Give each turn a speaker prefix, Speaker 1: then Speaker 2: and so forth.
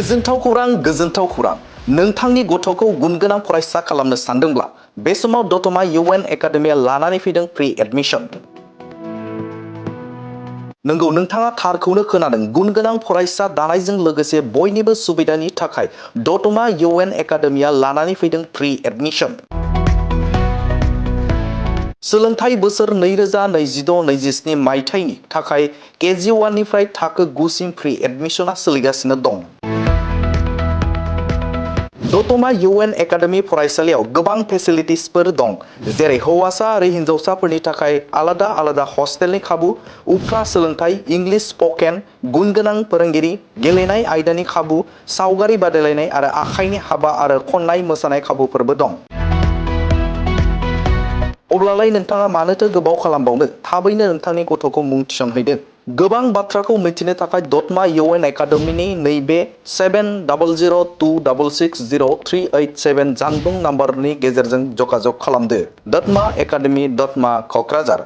Speaker 1: गोजोनथाव खौरां नोंथांनि गथ'खौ गुनगोनां फरायसा खालामनो सानदोंब्ला बे समाव दतमा UN एकाडेमिया लानानै फैदों प्रि एडमिशन। नंगौ, नोंथाङा थारखौनो खोनादों। गुनगोनां फरायसा दानायजों लोगोसे बयनिबो सुबिदानि थाखाय दतमा UN एकाडेमिया लानानै फैदों प्रि एडमिशन। सोलोंथाइ बोसोर 2026-27 मायथाइनि थाखाय KG 1 निफ्राय थाखो 9 सिम प्रि एडमिशना सोलिगासिनो दं। दतमा UN एकाडेमि फरायसालियाव गोबां फेसिलिटिसफोर दं, जेरै हौवासा आरो हिन्जावसाफोरनि थाखाय आलादा हस्टेलनि खाबु, उफ्रा सोलोंथाइ, इंलिश स्पकेन, गुनगोनां फोरोंगिरि, गेलेनाय आयदानि खाबु, सावगारि बादायलायनाय आरो आखाइनि हाबा आरो खननाय मोसानाय खाबुफोरबो दं। अब्लालाय नोंथाङा मानोथो गोबाव खालामबावनो? थाबैनो नोंथांनि गथ'खौ मुं थिसनहैदो। गोबां बाथ्राखौ मिथिनो थाखाय दतमा UN एकाडेमिनि नैबे 7002660387 जानबुं नाम्बारनि गेजेरजों जगाजग खालामदो। दतमा एकाडेमि, दतमा, क'क्राझार।